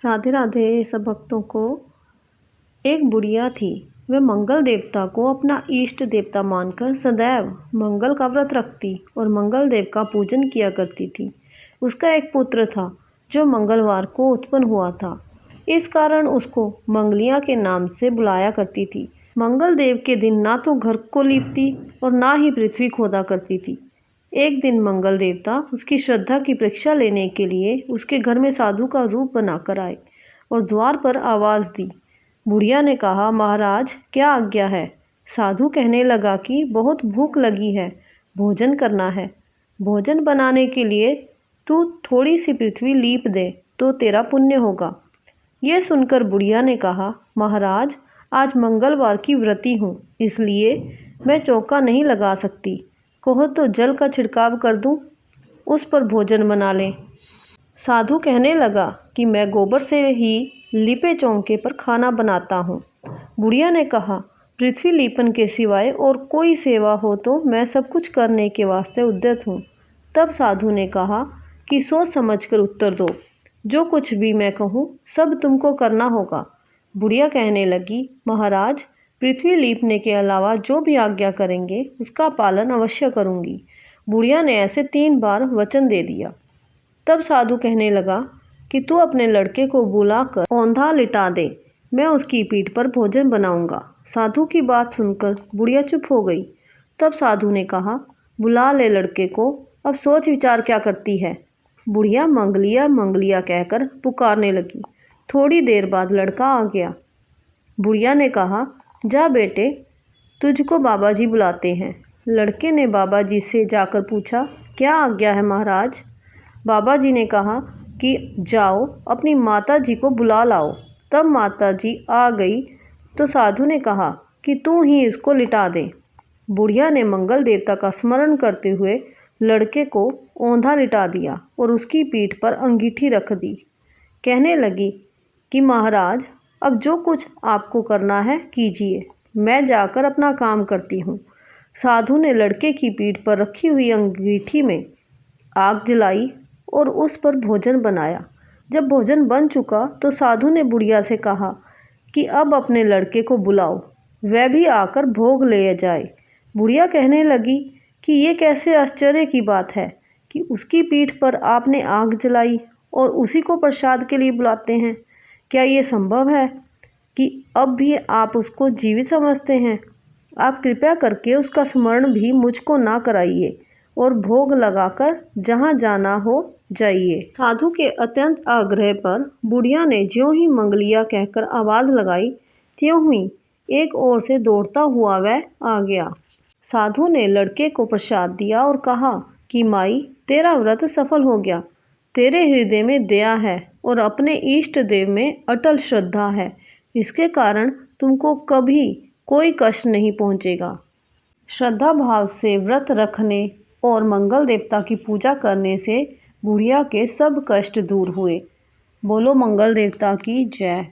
राधे राधे सब भक्तों को। एक बुढ़िया थी। वह मंगल देवता को अपना इष्ट देवता मानकर सदैव मंगल का व्रत रखती और मंगल देव का पूजन किया करती थी। उसका एक पुत्र था जो मंगलवार को उत्पन्न हुआ था। इस कारण उसको मंगलिया के नाम से बुलाया करती थी। मंगल देव के दिन ना तो घर को लीपती और ना ही पृथ्वी खोदा करती थी। एक दिन मंगल देवता उसकी श्रद्धा की परीक्षा लेने के लिए उसके घर में साधु का रूप बनाकर आए और द्वार पर आवाज़ दी। बुढ़िया ने कहा, महाराज क्या आज्ञा है। साधु कहने लगा कि बहुत भूख लगी है, भोजन करना है। भोजन बनाने के लिए तू थोड़ी सी पृथ्वी लीप दे तो तेरा पुण्य होगा। यह सुनकर बुढ़िया ने कहा, महाराज आज मंगलवार की व्रती हूँ, इसलिए मैं चौका नहीं लगा सकती। कहो तो जल का छिड़काव कर दूँ, उस पर भोजन बना लें। साधु कहने लगा कि मैं गोबर से ही लिपे चौके पर खाना बनाता हूँ। बुढ़िया ने कहा, पृथ्वी लीपन के सिवाय और कोई सेवा हो तो मैं सब कुछ करने के वास्ते उद्यत हूँ। तब साधु ने कहा कि सोच समझकर उत्तर दो, जो कुछ भी मैं कहूँ सब तुमको करना होगा। बुढ़िया कहने लगी, महाराज पृथ्वी लीपने के अलावा जो भी आज्ञा करेंगे उसका पालन अवश्य करूँगी। बुढ़िया ने ऐसे 3 बार वचन दे दिया। तब साधु कहने लगा कि तू अपने लड़के को बुलाकर औंधा लिटा दे, मैं उसकी पीठ पर भोजन बनाऊंगा। साधु की बात सुनकर बुढ़िया चुप हो गई। तब साधु ने कहा, बुला ले लड़के को, अब सोच विचार क्या करती है। बुढ़िया मंगलिया मंगलिया कहकर पुकारने लगी। थोड़ी देर बाद लड़का आ गया। बुढ़िया ने कहा, जा बेटे, तुझको बाबा जी बुलाते हैं। लड़के ने बाबा जी से जाकर पूछा, क्या आज्ञा है महाराज। बाबा जी ने कहा कि जाओ अपनी माता जी को बुला लाओ। तब माता जी आ गई तो साधु ने कहा कि तू ही इसको लिटा दे। बुढ़िया ने मंगल देवता का स्मरण करते हुए लड़के को औंधा लिटा दिया और उसकी पीठ पर अंगीठी रख दी। कहने लगी कि महाराज अब जो कुछ आपको करना है कीजिए, मैं जाकर अपना काम करती हूँ। साधु ने लड़के की पीठ पर रखी हुई अंगीठी में आग जलाई और उस पर भोजन बनाया। जब भोजन बन चुका तो साधु ने बुढ़िया से कहा कि अब अपने लड़के को बुलाओ, वह भी आकर भोग ले जाए। बुढ़िया कहने लगी कि ये कैसे आश्चर्य की बात है कि उसकी पीठ पर आपने आग जलाई और उसी को प्रसाद के लिए बुलाते हैं। क्या ये संभव है कि अब भी आप उसको जीवित समझते हैं। आप कृपया करके उसका स्मरण भी मुझको ना कराइए और भोग लगाकर जहाँ जाना हो जाइए। साधु के अत्यंत आग्रह पर बुढ़िया ने ज्यों ही मंगलिया कहकर आवाज़ लगाई, त्यों ही एक ओर से दौड़ता हुआ वह आ गया। साधु ने लड़के को प्रसाद दिया और कहा कि माई, तेरा व्रत सफल हो गया। तेरे हृदय में दया है और अपने इष्ट देव में अटल श्रद्धा है, इसके कारण तुमको कभी कोई कष्ट नहीं पहुँचेगा। श्रद्धा भाव से व्रत रखने और मंगल देवता की पूजा करने से बुढ़िया के सब कष्ट दूर हुए। बोलो मंगल देवता की जय।